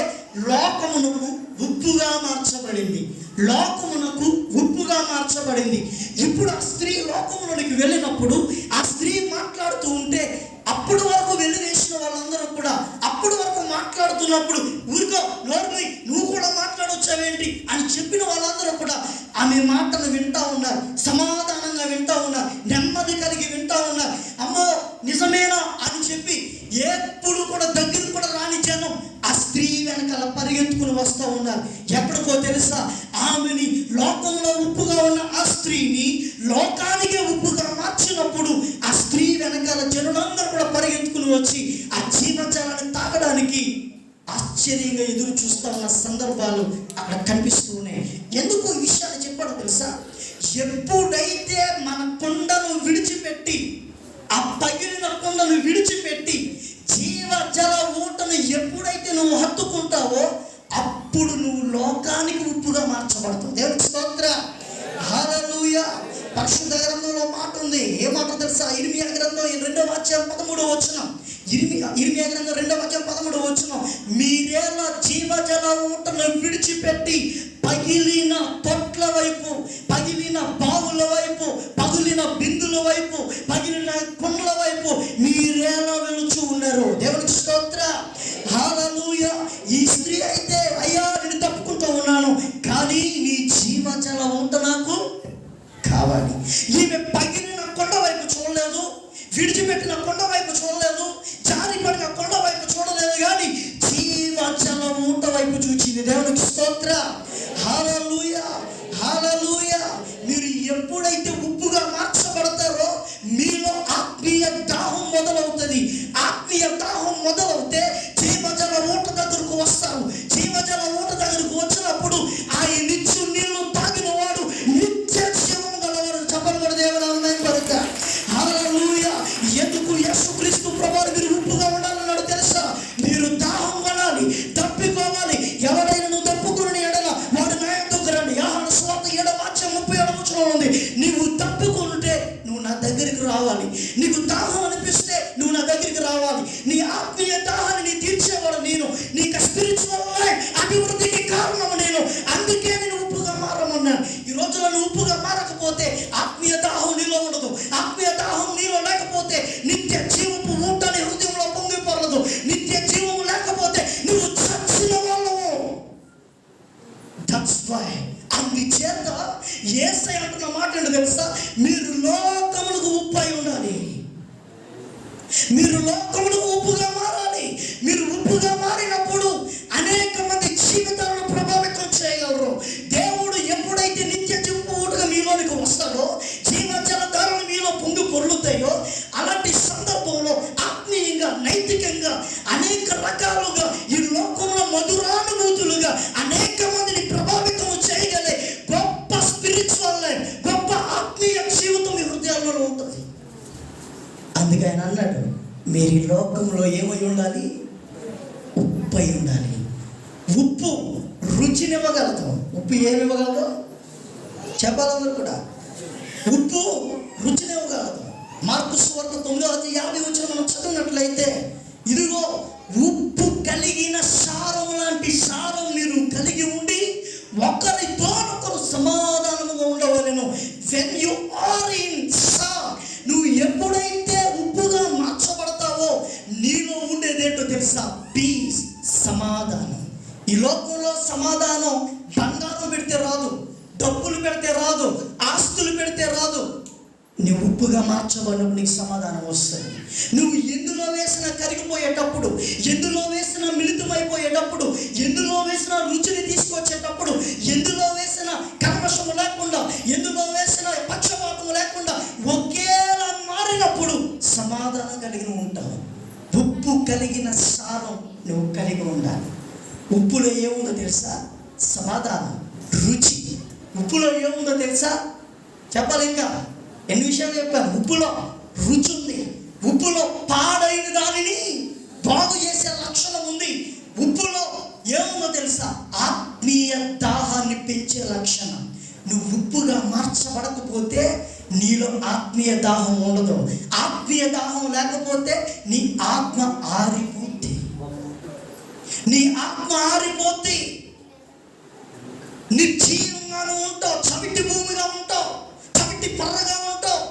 లోకమునకు ఉప్పుగా మార్చబడింది. లోకమునకు ఉప్పుగా మార్చబడింది. ఇప్పుడు ఆ స్త్రీ లోకములోనికి వెళ్ళినప్పుడు ఆ స్త్రీ మాట్లాడుతూ ఉంటే అప్పుడు వరకు వెలువేసిన వాళ్ళందరూ కూడా అప్పుడు వరకు మాట్లాడుతున్నప్పుడు ఊరికో నోర్మై నువ్వు కూడా మాట్లాడొచ్చావేంటి అని చెప్పిన వాళ్ళందరూ కూడా ఆమె మాటలు వింటా ఉన్నారు, సమాధానంగా వింటా ఉన్నారు, నెమ్మది కలిగి వింటా ఉన్నారు. అమ్మో నిజమేనా అని చెప్పి ఎప్పుడు కూడా దగ్గర కూడా రాని జనం ఆ స్త్రీ వెనకాల పరిగెత్తుకుని వస్తూ ఉన్నారు. ఎప్పటికో తెలుసా? ఆమెని లోకంలో ఉప్పుగా ఉన్న ఆ స్త్రీని లోకానికే ఉప్పుగా మార్చినప్పుడు ఆ స్త్రీ వెనకాల జనులందరూ కూడా పరిగెత్తుకుని వచ్చి ఆ జీవజలాన్ని తాగడానికి ఆశ్చర్యంగా ఎదురు చూస్తూ ఉన్న సందర్భాలు అక్కడ కనిపిస్తూ ఉన్నాయి. ఎందుకు ఈ విషయాన్ని చెప్పాడో తెలుసా? ఎప్పుడైతే మన కుండను విడిచిపెట్టి ఆ పగిలిన కుండను విడిచిపెట్టి జీవజల ఊటను ఎప్పుడైతే నువ్వు హత్తుకుంటావో అప్పుడు నువ్వు లోకానికి ఉప్పుగా మార్చబడతావు. దేవునికి స్తోత్ర, హల్లెలూయా. పరిశుద్ధ గ్రంథంలో మాట ఉంది. ఏ మాట తెలుసా? ఇర్మియా గ్రంథం 2:13 ఇర్మియా గ్రంథం 2:13 మీరేలా జీవజల ఊటను విడిచిపెట్టి పగిలిన తొట్ల వైపు, పగిలిన బావుల వైపు, పగిలిన బిందుల వైపు, పగిలిన కుండల వైపు మీరేలా వెళుచు ఉన్నారు. దేవునికి స్తోత్ర, హల్లెలూయా. ఈ స్త్రీ అయితే అయ్యా నేను తప్పుకుంటూ ఉన్నాను, కానీ నీ జీవజల ఊట నాకు కావాలి. ఈమె పగిలిన కొండ వైపు చూడలేదు, విడిచిపెట్టిన కొండ వైపు చూడలేదు, జారిపడిన కొండ వైపు చూడలేదు, కానీ జీవజల ఊట వైపు చూచింది. దేవునికి స్తోత్ర, హల్లెలూయా, హల్లెలూయా. మీరు ఎప్పుడైతే ఉప్పుగా మార్చబడతారో మీలో ఆత్మీయ దాహం మొదలవుతుంది. ఆత్మీయ దాహం మొదలవుతే జీవజల ఊట దగ్గరకు వస్తారు. జీవజల ఊట దగ్గరకు వచ్చినప్పుడు ఆయన నిత్య నీళ్లు తాగిన వాడు నిత్య జీవం గలవాడు. చెప్పబడి దేవుడు అన్నాయి కనుక హల్లెలూయా. ఎందుకు యేసుక్రీస్తు ప్రభువు మీరు ఉప్పుగా ఉండాలన్నాడు తెలుసా? మీరు దాహం కనాలి, తప్పిపోవాలి. ఎవరైనా నువ్వు తప్పుకుని ఎడల వాడు నా యొద్దకు రండి. యోహాను సువార్త 7:37 ఉంది. నీవు తప్పుకుంటే నువ్వు నా దగ్గరికి రావాలి. నీకు దాహం అనిపిస్తే నువ్వు నా దగ్గరికి రావాలి. నీ ఆత్మీయ దాహాన్ని నీ తీర్చేవాడు నేను. నీకు స్పిరిచువల్ లైఫ్ అభివృద్ధికి కారణం నేను. అందుకే నేను ఉప్పుగా మారమన్నాను. ఈ రోజుల్లో నువ్వు ఉప్పుగా మారకపోతే ఆత్మీయ దాహం నీలో ఉండదు. ఆత్మీయ దాహం నీలో లేకపోతే నిత్య జీవపు ఊటని హృదయంలో పొంగిపరలదు. నిత్య జీవము లేకపోతే నువ్వు చచ్చిన వాళ్ళవు. దట్స్ వై అందుచేత యేసయ్య అంటున్న మాట ఏంటో తెలుసా? మీరు లోకములకు ఉప్పు అయి ఉండాలి. మీరు లోకములకు ఉప్పుగా మారాలి. మీరు ఉప్పుగా మారినప్పుడు అనేక మంది జీవితాలను ప్రభావితం చేయగలరు. దేవుడు ఎప్పుడైతే నిత్య జీవపు ఊటగా మీలోనికి వస్తాడో, జీవజల ధారలు మీలో పొంగి పొర్లుతాయో, అలాంటి సందర్భంలో ఆత్మీయంగా, నైతికంగా అనేక రకాలుగా ఈ లోకంలో మధురానుభూతులుగా అనేక మందిని ప్రభావితం చేయగలే గొప్ప స్పిరిచువల్ లైఫ్, గొప్ప ఆత్మీయ జీవితం మీ హృదయాల్లో ఉంటుంది. అందుకే ఆయన అన్నాడు, మీరు ఈ లోకంలో ఏమై ఉండాలి? ఉప్పు అయి ఉండాలి. ఉప్పు రుచినివ్వగలదు. ఉప్పు ఏమివ్వగలదు చెప్పాలందరూ కూడా. ఉప్పు రుచినివ్వగలదు. మార్కు సువార్త 9:50 మనం చదివినట్లయితే, ఇదిగో ఉప్పు కలిగిన సారం లాంటి సారం మీరు కలిగి ఉండి ఒకరితో ఒకరు సమాధానముగా ఉండవలెను. when you are in salt, నువ్వు ఎప్పుడైతే ఉప్పుగా మార్చబడతావో నీలో ఉండేదేంటో తెలుసా? పీస్, సమాధానం. ఈ లోకంలో సమాధానం బంగారం పెడితే రాదు, డబ్బులు పెడితే రాదు, ఆస్తులు పెడితే రాదు. నువ్వు ఉప్పుగా మార్చబడినప్పుడు నీకు సమాధానం వస్తుంది. నువ్వు ఎందులో వేసినా కరిగిపోయేటప్పుడు, ఎందులో వేసినా మిళితమైపోయేటప్పుడు, ఎందులో వేసినా రుచిని తీసుకొచ్చేటప్పుడు, ఎందులో వేసిన కల్మషము లేకుండా, ఎందులో వేసిన పక్షపాతం లేకుండా ఒకేలా మారినప్పుడు సమాధానం కలిగి ఉంటావు. ఉప్పు కలిగి సమాధానం, రుచి. ఉప్పులో ఏముందో తెలుసా? చెప్పాలి. ఇంకా ఎన్ని విషయాలు చెప్పాను. ఉప్పులో రుచి ఉంది. ఉప్పులో పాడైన దానిని బాగు చేసే లక్షణం ఉంది. ఉప్పులో ఏముందో తెలుసా? ఆత్మీయ దాహాన్ని పెంచే లక్షణం. నువ్వు ఉప్పుగా మార్చబడకపోతే నీలో ఆత్మీయ దాహం ఉండదు. ఆత్మీయ దాహం లేకపోతే నీ ఆత్మ ఆరిపోద్ది. నీ ఆత్మ ఆరిపోద్ది. నిర్జీవంగాను ఉంటావు, చవిటి భూమిగా ఉంటావు, చవిటి పర్రగా ఉంటావు.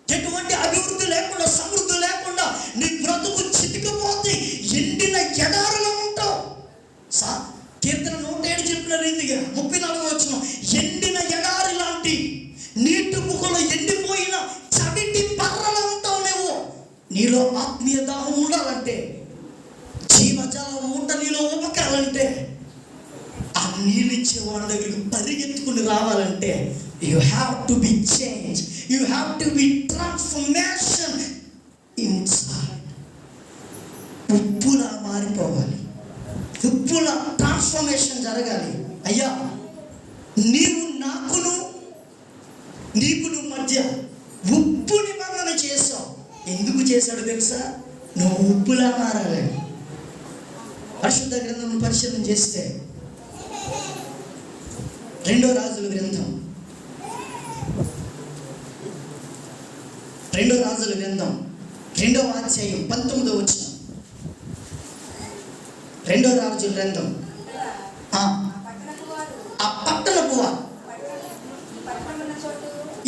ఎటువంటి అభివృద్ధి లేకుండా, సమృద్ధి లేకుండా నీ బ్రతుకు చితికిపోద్ది. ఎండిన ఎడారిలో ఉంటావు. కీర్తన 107 చెప్పిన రీతిగా 34 వచనం, ఎండిన ఎడారి లాంటి నీటి ముఖంలో ఎండిపోయిన చవిటి పర్రలో ఉంటావు నువ్వు. నీలో ఆత్మీయ దాహం ఉండాలంటే, జీవజాలం ఉంట నీలో ఉపకాలంటే, ఆ నీళ్ళు ఇచ్చే వాడి దగ్గరికి పరిగెత్తుకుని రావాలంటే you have to be change, you have to be transformation inside. ఉప్పులా మారిపోవాలి, ఉప్పులా ట్రాన్స్ఫర్మేషన్ జరగాలి. అయ్యా, నీవు నీకును మధ్య ఉప్పు నిబంధన చేసావు. ఎందుకు చేశాడు తెలుసా? నువ్వు ఉప్పులా మారాలని. పరిశుద్ధ గ్రంథం పరిశీలన చేస్తే 2 రాజుల గ్రంథం 2 రాజుల గ్రంథం 2వ అధ్యాయం 19వ వచనం. 2 రాజుల గ్రంథం. ఆ పట్టణపు వారు,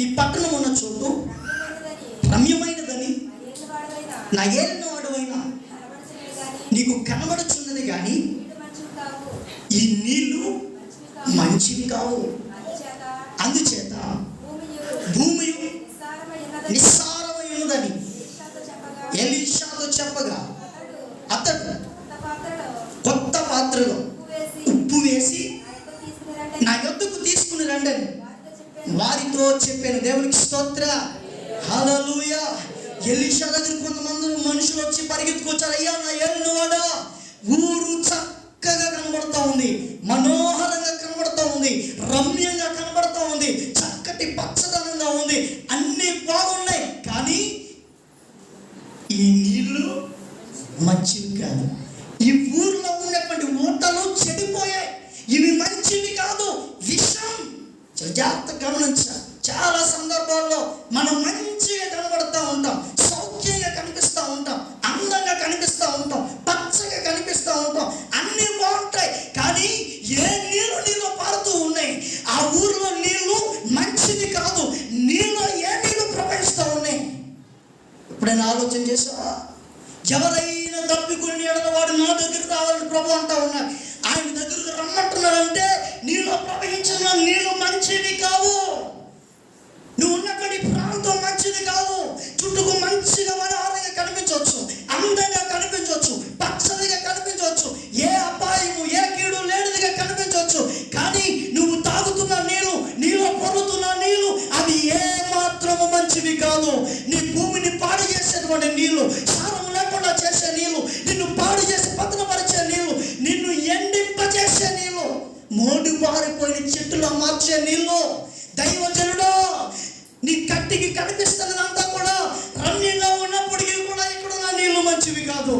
ఈ పట్టణం ఉన్న చోటు రమ్యమైనదని నా ఏలిన వాడువైనా నీకు కనబడుచున్నది కానీ ఈ నీళ్లు మంచివి కావు. అందుచేత భూమి నిస్సారమై ఉన్నదని ఎలీషాతో చెప్పగా అతడు కొత్త పాత్రలో ఉప్పు వేసి నా యొద్దకు తీసుకుని రండని వారితో చెప్పాను. దేవునికి స్తోత్ర, హల్లెలూయా. ఎలీషా దగ్గర కొంతమంది మనుషులు వచ్చి పరిగెత్తుకొచ్చారు. అయ్యా, నా ఏలినవాడా, ఊరు చక్కగా కనబడతా ఉంది, మనోహరంగా కనబడతా ఉంది, రమ్యంగా కనబడతా ఉంది, చక్కటి పచ్చదనంగా ఉంది, అన్నీ బాగున్నాయి. కానీ ఈ నీళ్లు మంచివి కాదు. ఈ ఊర్లో ఉన్నటువంటి ఊటలు చెడిపోయాయి. ఇవి మంచివి కాదు, విషం. జాగ్రత్తగా గమనించాలి. చాలా సందర్భాల్లో మనం మంచిగా కనబడుతూ ఉంటాం, సౌఖ్యంగా కనిపిస్తూ ఉంటాం, అందంగా కనిపిస్తూ ఉంటాం, పచ్చగా కనిపిస్తూ ఉంటాం, అన్నీ బాగుంటాయి. కానీ ఏ నీళ్ళు పారుతూ ఉన్నాయి, ఆ ఊర్లో నీళ్లు మంచిది కాదు. నీళ్ళు ఏ నీళ్ళు ప్రవహిస్తూ ఉన్నాయి. ఎప్పుడైనా ఆలోచన చేసావా? ఎవరైనా తప్పికొని ఎడలవాడు నా దగ్గరికి రావాలని ప్రభు అంటా ఉన్నారు. ఆయన దగ్గరకు రమ్మంటున్నాడంటే నీలో ప్రవహించిన నీళ్ళు మంచివి కావు. నువ్వు ఉన్నటువంటి ప్రాంతం మంచిది కాదు. చుట్టూ మంచిగా మనోహరంగా కనిపించవచ్చు, అందంగా కనిపించవచ్చు, పచ్చదిగా కనిపించవచ్చు, ఏ అపాయము ఏ కీడు లేనిదిగా కనిపించవచ్చు. కానీ నువ్వు తాగుతున్న నీళ్ళు, నీలో పొరుతున్న నీళ్ళు, అవి ఏ మాత్రము మంచివి కాదు. నీ భూమిని పాడు చేసేటువంటి నీళ్ళు, సారం లేకుండా చేసే నీళ్ళు, నిన్ను పాడు చేసి పతనపరిచే నీళ్ళు, నిన్ను ఎండింపజేసే నీళ్ళు, మోడి పారిపోయిన చెట్టులో మార్చే నీళ్ళు. దైవజనుడు, నీ కంటికి కనిపిస్తున్నదంతా కూడా రమ్యంగా ఉన్నప్పటికీ కూడా ఇక్కడ ఉన్న నీళ్ళు మంచివి కాదు.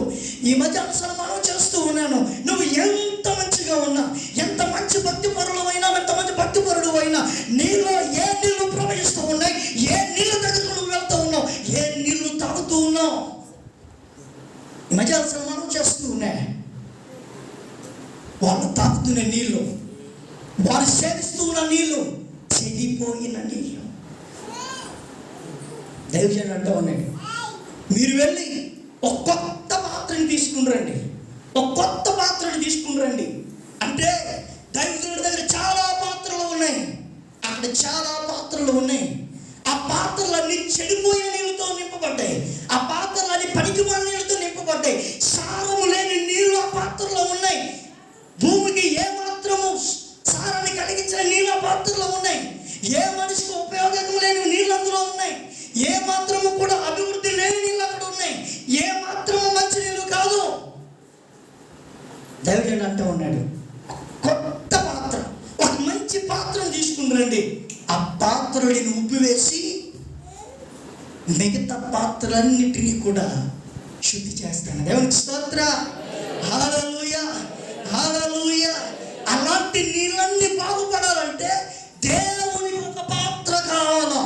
ఈ మధ్య అసలు మనం చేస్తూ ఉన్నాను. నువ్వు ఎంత మంచిగా ఉన్నా, ఎంత మంచి భక్తిపరుడు అయినా, ఎంత మంచి భక్తిపరుడు అయినా, నీలో ఏ నీళ్లు ప్రవహిస్తూ ఉన్నాయి, ఏ నీళ్ళు దగ్గరకు నువ్వు వెళ్తూ ఉన్నావు, ఏ నీళ్లు తాగుతూ ఉన్నావు. ఈ మధ్య అసలు మనం చేస్తూ ఉన్నాయి. వాళ్ళు తాగుతున్న నీళ్ళు, వారు సేవిస్తూ ఉన్న నీళ్ళు చెడిపోయిన నీళ్ళు. దైవజనుడు అంటూ ఉన్నాడు, మీరు వెళ్ళి ఒక కొత్త పాత్రని తీసుకుని రండి, ఒక కొత్త పాత్రని తీసుకుని రండి అంటే దైవజనుడి దగ్గర చాలా పాత్రలు ఉన్నాయి, అక్కడ చాలా పాత్రలు ఉన్నాయి. ఆ పాత్రలన్నీ చెడిపోయిన నీళ్ళతో నింపబడ్డాయి, ఆ పాత్రలన్నీ పనికిమాలిన నీళ్ళతో నింపబడ్డాయి. సారము లేని నీళ్ళు ఆ పాత్రలో ఉన్నాయి. భూమికి ఏ మాత్రము సారాన్ని కలిగించిన నీళ్ళ పాత్రలో ఉన్నాయి. ఏ మనిషికి ఉపయోగం లేని నీళ్ళు అందులో ఉన్నాయి. ఏ మాత్రము కూడా అభివృద్ధి లేని నీళ్ళు అక్కడ ఉన్నాయి. ఏ మాత్రము మంచి నీళ్ళు కాదు. దైవజనుడు అంటూ ఉన్నాడు, కొత్త పాత్ర పాత్రను తీసుకుని రండి, ఆ పాత్రలో నేను ఉప్పు వేసి మిగతా పాత్రలన్నిటినీ కూడా శుద్ధి చేస్తాను. దేవునికి స్తోత్ర. హల్లెలూయా, హల్లెలూయా. అలాంటి నీళ్ళన్నీ బాగుపడాలంటే దేవునికి ఒక పాత్ర కావాలా.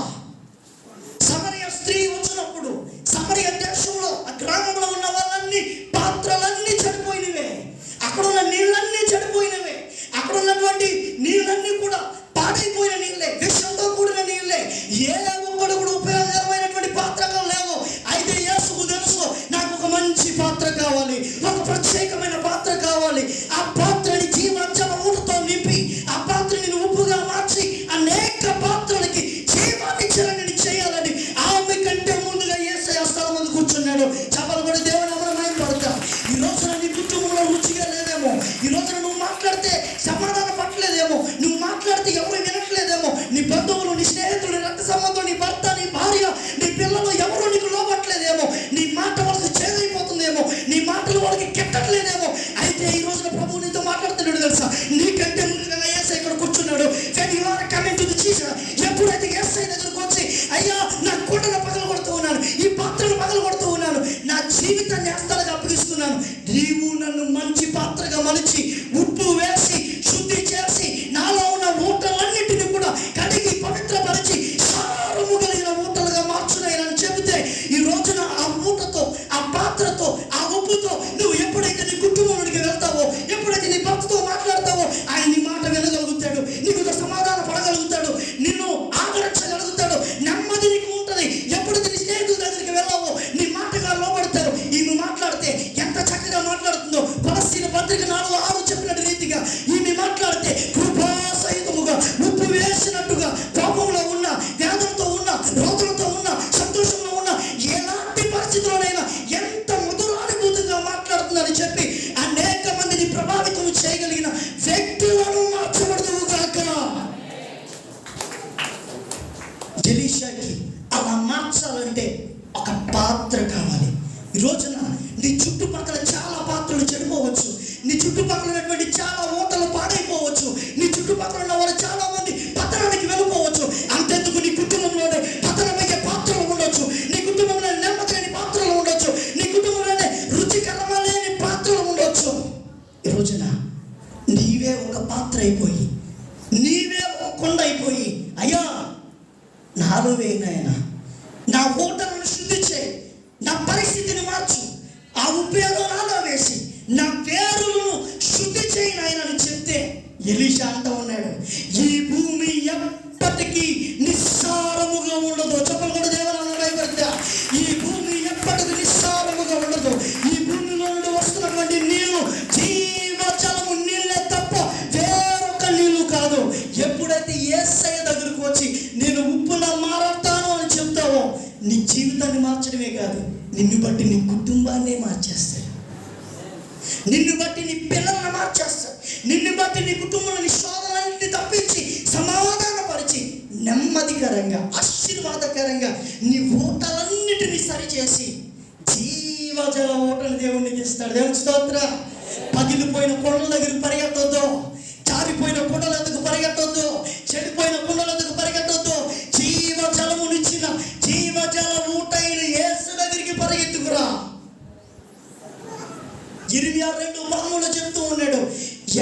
సమరయ స్త్రీ వచ్చినప్పుడు సమరయ దేశంలో ఆ గ్రామంలో ఉన్న వాళ్ళన్ని పాత్రలన్నీ చెడిపోయినవే, అక్కడ ఉన్న నీళ్ళన్నీ చెడిపోయినవే, అక్కడ ఉన్నటువంటి నీళ్ళన్నీ కూడా పాడైపోయిన నీళ్ళే, విషంతో కూడిన నీళ్ళే, ఏ ఒక్కడు కూడా ఉపయోగకరమైనటువంటి పాత్రలు లేవు. అయితే యేసుకు తెలుసు, నాకు ఒక మంచి పాత్ర కావాలి, ఒక ప్రత్యేకమైన పాత్ర కావాలి. ఆ పాత్రని జీవజల ఊటతో నింపి ఆ పాత్రని ఉప్పుగా మార్చి అనేక పాత్రలకి జీవాన్ని చరణని చేయాలని ఆమె కంటే ముందుగా యేసయ్య స్థలం ముందు కూర్చున్నాడు. చపలు కూడా దేవుని అమరమయం పడతాం. ఈ రోజున నీ కుటుంబంలో రుచిగా లేదేమో, ఈ రోజున నువ్వు మాట్లాడితే సమాధానం పట్టలేదేమో, నువ్వు మాట్లాడితే ఎవరు వినట్లేదేమో, నీ బంధువులు, నీ స్నేహితులు, నీ రక్త సంబంధం, నీ భర్త, నీ భార్య, నీ పిల్లలు ఎవరు నీకు లోపట్లేదేమో, నీ మాట వాళ్ళకి చేదైపోతుందేమో, నీ మాటలు వాళ్ళకి కెట్టట్లేదేమో. అయితే ఈ రోజున ప్రభువు నీతో మాట్లాడుతున్నాడు తెలుసా, నీకంటే ముందుగా యేసయ్య ఇక్కడ కూర్చున్నాడు. When you are coming to the Jesus, ఎప్పుడైతే యేసయ్య దగ్గరకు వచ్చి, అయ్యా నా కుండను పగలు కొడుతూ ఉన్నాను, ఈ పాత్రను పగలు కొడుతూ ఉన్నాను, నా జీవితాన్ని హస్తాలకు అప్పగిస్తున్నాను, నీవు నన్ను మంచి పాత్రగా మలిచి ఉప్పు వేసి శుద్ధి చేసి నాలో ఉన్న ఊటలన్నిటిని కూడా కడిగి పవిత్రపరిచి సారము కలిగిన ఊటలుగా మార్చునని చెబితే, ఈ రోజున ఆ ఊటతో, ఆ పాత్రతో, ఆ ఉప్పుతో నువ్వు ఎప్పుడైతే నీ కుటుంబానికి వెళ్తావో, ఎప్పుడైతే నీ భర్తతో మాట్లాడతావో, ఆయన నీ మాట వినగలుగుతాడు, నీకు సమాధానం పడగలుగుతాడు, నిన్ను ఆదరించగలుగుతాడు, నెమ్మది నీకు ఉంటుంది. ఎప్పుడైతే నీ స్నేహితుల దగ్గరికి వెళ్ళావో నీ మాటగా లోపడతారు. ఈమె మాట్లాడితే ఎంత చక్కగా మాట్లాడుతుందో, కొలస్సీల పత్రిక 4:6 చెప్పినట్టు రీతిగా ఈమె మాట్లాడితే కృపా సహితముగా ఉప్పు వేసినట్టుగా, కోపంలో ఉన్న, వేదనతో ఉన్న, రోగులతో ఉన్న, సంతోషంలో ఉన్న, ఎలాంటి పరిస్థితుల్లోనైనా ఎంత మధురానుభూతంగా మాట్లాడుతుందని చెప్పి అనేక మందిని ప్రభావితం చేయగలిగిన వ్యక్తులను మార్చబడదువుగాక. ఎలీషాకి అలా మార్చాలంటే ఒక పాత్ర కావాలి. ఈ రోజున నీ చుట్టుపక్కల చాలా పాత్రలు చెడిపోవచ్చు, నీ చుట్టుపక్కల ఉన్నటువంటి చాలా ఓటలు పాడైపోవచ్చు, నీ చుట్టుపక్కల ఉన్న వాళ్ళు చాలా మంది పతనానికి వెళ్ళిపోవచ్చు. అంతెందుకు నీ కుటుంబంలోనే పతనమయ్యే పాత్రలు ఉండొచ్చు, నీ కుటుంబంలో నెమ్మది లేని పాత్రలు ఉండొచ్చు, నీ కుటుంబంలోనే రుచికరమ లేని పాత్రలు ఉండొచ్చు. ఈ రోజున నీవే ఒక పాత్ర అయిపోయి, నీవే ఒక కొండ అయిపోయి, అయ్యా నాలో వేయనాయన, నా ఓటలను శుద్ధి చేయి, నా పరిస్థితిని మార్చు, ఆ ఉపయోగం నాలో వేసి నా పేరులను శుద్ధి చేయి నాయన అని చెప్తే, ఎలీషా అంటూ ఉన్నాడు, ఈ భూమి ఎప్పటికీ నిస్సారముగా ఉండదు. చెప్పలు కూడా దేవాలయంలో భయపడతా, ఈ భూమి ఎప్పటికీ నిస్సారముగా ఉండదు. ఈ భూమిలో నుండి వస్తున్నటువంటి నీళ్లు జీవజలము నీళ్ళే తప్ప వేరొక నీళ్లు కాదు. ఎప్పుడైతే యేసయ్య దగ్గరకు వచ్చి నేను ఉప్పులా మారతాను అని చెప్తావో, నీ జీవితాన్ని మార్చడమే కాదు, నిన్ను బట్టి నీ కుటుంబాన్నే మార్చేస్తాడు, నిన్ను బట్టి నీ పిల్లలను మార్చేస్తాడు, నిన్ను బట్టి నీ కుటుంబంలో శోధనలన్నింటినీ తప్పించి సమాధానపరిచి నెమ్మదికరంగా ఆశీర్వాదకరంగా నీ ఓటలన్నిటినీ సరిచేసి జీవజల ఓటలు దేవునికి ఇస్తాడు. దేవునికి స్తోత్ర. పగిలిపోయిన కొండల దగ్గర పరిగెట్టొద్దు, జారిపోయిన కొండల దగ్గర పరిగెట్టొద్దు, చెడిపోయిన కొండల దగ్గర పరిగెట్టొద్దు. జీవజలమునిచ్చిన జీవజల ఊటైన యేసు దగ్గరికి పరిగెత్తుకురా. ఇర్మియా 2:13 చెప్తూ ఉన్నాడు,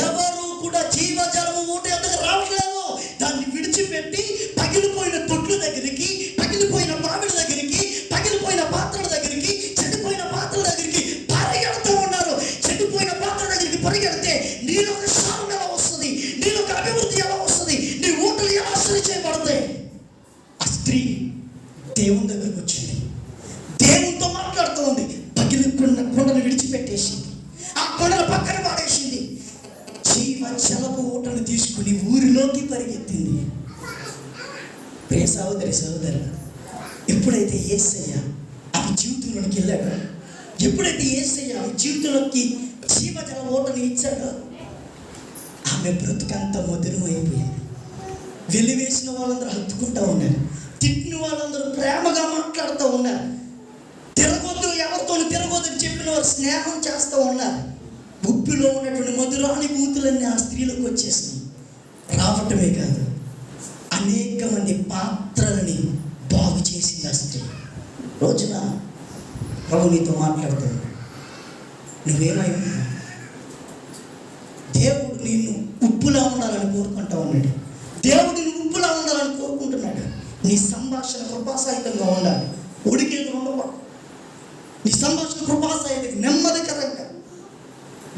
ఎవరు కూడా జీవజలము ఊట ఎద్దకు రావట్లేదు, దాన్ని విడిచిపెట్టి పగిలిపోయిన తొట్ల దగ్గరికి, పగిలిపోయిన బావిల దగ్గరికి, పగిలిపోయిన పాత్రల దగ్గరికి, చెడిపోయిన పాత్రల దగ్గరికి పరిగెడుతూ ఉన్నారు. చెడిపోయిన పాత్రల దగ్గరికి పరిగెడితే నీలో ఒక శానం ఎలా వస్తుంది, నీలో ఒక అభివృద్ధి ఎలా వస్తుంది, నీ ఊటలు ఎలా ఆశ్రయించబడతాయి. ఆ స్త్రీ దేవుని దగ్గరకు వచ్చింది, దేవునితో మాట్లాడుతూ ఉంది, పగిలిపోయిన కొండను విడిచిపెట్టేసింది, ఆ కొండల పక్కన పాడేసింది, జీవజలపు ఊటను తీసుకుని ఊరిలోకి పరిగెత్తింది. ప్రియ సహోదరి సహోదరు, ఎప్పుడైతే యేసయ్య ఆమె జీవితంలోకి వెళ్ళాడో, ఎప్పుడైతే యేసయ్య ఆమె జీవితంలోకి జీవజల ఊటను ఇచ్చాడో, ఆమె బ్రతుకంతా మధురమైపోయింది. వెలివేసిన వాళ్ళందరూ హత్తుకుంటూ ఉన్నారు, తిట్టిన వాళ్ళందరూ ప్రేమగా మాట్లాడుతూ ఉన్నారు, తిరగొద్దు ఎవరితో తిరగొద్దని చెప్పిన వారు స్నేహం చేస్తూ ఉన్నారు. ఉప్పిలో ఉన్నటువంటి మధురానుభూతులన్నీ ఆ స్త్రీలకు వచ్చేసినాయి. రావటమే కాదు, అనేక మంది పాత్రలని బాగు చేసింది ఆ స్త్రీ. రోజున ప్రభు నీతో మాట్లాడుతుంది, నువ్వేమై ఉన్నావు? దేవుడు నిన్ను ఉప్పులా ఉండాలని కోరుకుంటా ఉన్నాడు. దేవుడు నిన్ను ఉప్పులా ఉండాలని కోరుకుంటున్నాడు. నీ సంభాషణ కృపాసహితంగా ఉండాలి, ఉడికేది ఉండకూడదు. నీ సంభాషణ కృపాసహితంగా నెమ్మదికరంగా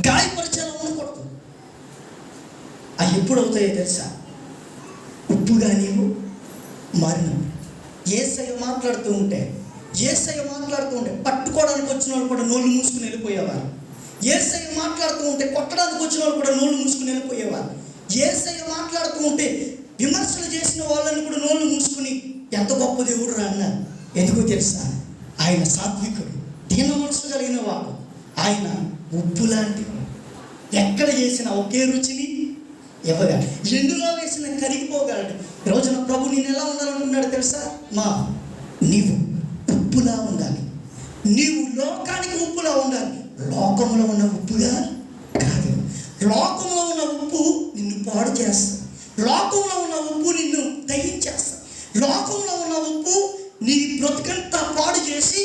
గాయపరిచేలా ఉండకూడదు. అవి ఎప్పుడు అవుతాయో తెలుసా? ఉప్పుగా నీవు మారినప్పుడు. యేసయ్య మాట్లాడుతూ ఉంటే పట్టుకోవడానికి వచ్చిన వాళ్ళు కూడా నోళ్ళు మూసుకుని వెళ్ళిపోయేవారు. యేసయ్య మాట్లాడుతూ ఉంటే కొట్టడానికి వచ్చిన వాళ్ళు కూడా నోళ్ళు మూసుకుని వెళ్ళిపోయేవారు. యేసయ్య మాట్లాడుతూ ఉంటే విమర్శలు చేసిన వాళ్ళని కూడా నోళ్ళు మూసుకుని ఎంత గొప్ప దేవుడు రా అన్నారు. ఎందుకో తెలుసా? ఆయన సాత్వికుడు, దీన మనసు కలిగిన వాడు. ఆయన ఉప్పు లాంటి, ఎక్కడ చేసిన ఒకే రుచిని ఇవ్వగలడు, ఎందులో వేసిన కరిగిపోగలడు. రోజున ప్రభు నేను ఎలా ఉండాలనుకున్నాడు తెలుసా? నీవు ఉప్పులా ఉండాలి, నీవు లోకానికి ఉప్పులా ఉండాలి. లోకంలో ఉన్న ఉప్పుగా కాదు. లోకంలో ఉన్న ఉప్పు నిన్ను పాడు చేస్తుంది, లోకంలో ఉన్న ఉప్పు నిన్ను దహించేస్తుంది, లోకంలో ఉన్న ఉప్పు నీ బ్రతుకంతా పాడు చేసి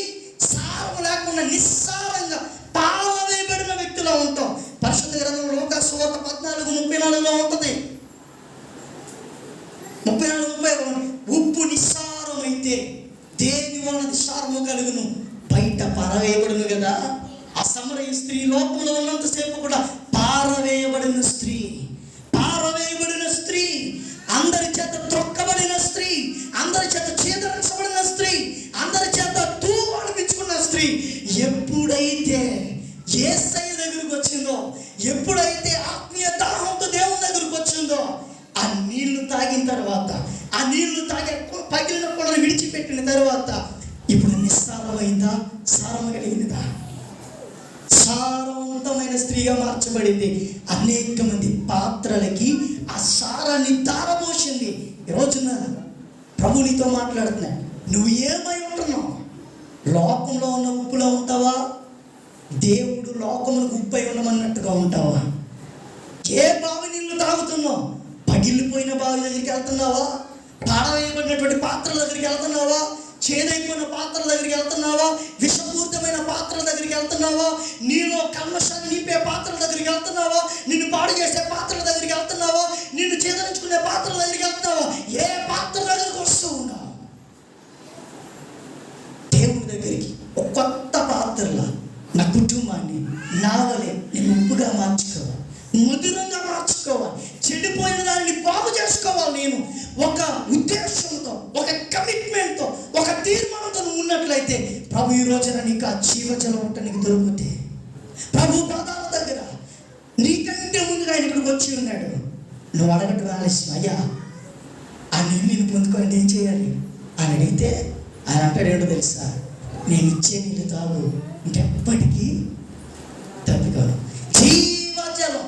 సారం లేకుండా నిస్సారంగా పారవేయబడిన వ్యక్తిలో ఉంటాం. పరిశుద్ధ గ్రంథం లూకాసు సువార్త 14:34 ఉంటుంది. 34:30 ఉప్పు నిస్సారమైతే దేని వలన నిస్సారము కలుగును? బయట పారవేయబడును కదా. ఆ సమరయ స్త్రీ లోకంలో ఉన్నంతసేపు కూడా పారవేయబడిన స్త్రీ, అందరి చేత త్రొక్కబడిన స్త్రీ, అందరి చేత చేదరించబడిన స్త్రీ, అందరి చేత అనిపించుకున్న స్త్రీ ఎప్పుడైతే యేసయ్య దగ్గరికి వచ్చిందో, ఎప్పుడైతే ఆత్మీయ దాహంతో దేవుని దగ్గరికి వచ్చిందో, ఆ నీళ్లు తాగిన తర్వాత, ఆ నీళ్లు తాగే పగిలిన కొనను విడిచిపెట్టిన తర్వాత ఇప్పుడు నిస్సారమైందా? సారం కలిగినదా? సారవంతమైన స్త్రీగా మార్చబడింది. అనేక మంది పాత్రలకి ఆ సారాన్ని ధారపోసింది. ఈరోజున ప్రభు నీతో మాట్లాడుతున్నాడు, నువ్వు ఏమై ఉంటున్నావు? లోకంలో ఉన్న ఉప్పులో ఉంటావా? దేవుడు లోకములకు ఉప్పై ఉండమన్నట్టుగా ఉంటావా? ఏ బావి నీళ్ళు తాగుతున్నావు? పగిలిపోయిన బావి దగ్గరికి వెళ్తున్నావా? పాడవేయబడినటువంటి పాత్రల దగ్గరికి వెళ్తున్నావా? చేదైపోయిన పాత్రల దగ్గరికి వెళ్తున్నావా? విషపూరితమైన పాత్రల దగ్గరికి వెళ్తున్నావా? నీలో కల్మషాన్ని నింపే పాత్రల దగ్గరికి వెళ్తున్నావా? నిన్ను పాడు చేసే పాత్రల దగ్గరికి వెళ్తున్నావా? నిన్ను చేదరించుకునే పాత్రల దగ్గరికి వెళ్తున్నావా? ఏ పాత్ర దగ్గరికి వస్తూ ఉన్నావు? దేవుని దగ్గరికి ఒక కొత్త పాత్రలా నా కుటుంబాన్ని నా వలె నేను ఉప్పుగా మార్చుకోవాలి, మధురంగా మార్చుకోవాలి, చెడిపోయిన దాన్ని బాగు చేసుకోవాలి. నేను ఒక ఉద్దేశంతో, ఒక కమిట్మెంట్తో, ఒక తీర్మానంతో నువ్వు ఉన్నట్లయితే ప్రభు ఈ రోజున నీకు ఆ జీవజలం ఉంట నీకు దొరికితే, ప్రభు పాదాల దగ్గర నీకంటే ముందుగా ఆయన ఇక్కడికి వచ్చి ఉన్నాడు. నువ్వు అడగటం ఆలస్యం. అయ్యా ఆ నీళ్ళు పొందుకోండి, ఏం చేయాలి అని అడిగితే ఆయన అంటాడు, ఏంటో తెలుసా? నేను ఇచ్చే నీళ్ళు తాగు, ఇంకెప్పటికీ తప్పికోను, జీవజలం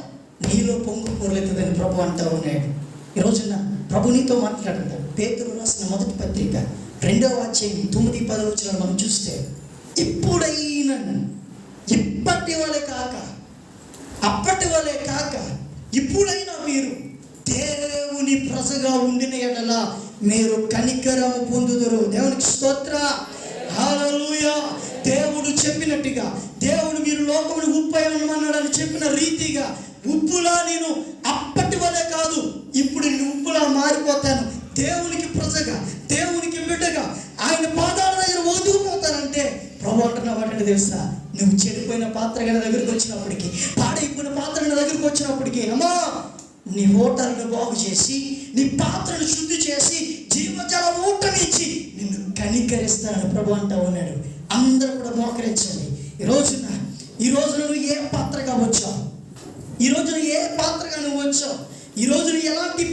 నీలో పొంగు పొరలేదని ప్రభు అంటా ఉన్నాడు. ఈ రోజున ప్రభు నీతో మాట్లాడుతాడు. పేతురు రాసిన మొదటి పత్రిక 2వ అధ్యాయం 9-10 మనం చూస్తే, ఇప్పుడైనా ఇప్పటి వలె కాక, అప్పటి వలె కాక, ఇప్పుడైనా మీరు దేవుని ప్రజగా ఉండిన ఎడల మీరు కనికరము పొందుదురు. దేవునికి స్తోత్ర, హల్లెలూయా. దేవుడు చెప్పినట్టుగా, దేవుడు మీరు లోకమును ఉప్పై ఉండమన్నాడని చెప్పిన రీతిగా ఉప్పులా నేను అప్పటి వలె కాదు, ఇప్పుడు నేను ఉప్పులా మారిపోతాను. దేవునికి ప్రజగా, దేవునికి బిడ్డగా ఆయన పాదాల దగ్గర ఒదిగిపోతానంటే ప్రభు అంటున్న వాటిని తెలుసా? నువ్వు చెడిపోయిన పాత్ర దగ్గరికి వచ్చినప్పటికీ, పాడైపోయిన పాత్ర దగ్గరికి వచ్చినప్పటికీ, అమ్మా నీ ఓటలను బాగు చేసి, నీ పాత్రను శుద్ధి చేసి, జీవజల ఊటనిచ్చి నిన్ను కనికరిస్తానని ప్రభు అంటా ఉన్నాడు. అందరూ కూడా మోకరించండి. ఈ రోజున నువ్వు ఏ పాత్రగా వచ్చావు? ఈ రోజున ఏ పాత్రగా నువ్వు వచ్చావు? ఈ రోజున ఎలాంటి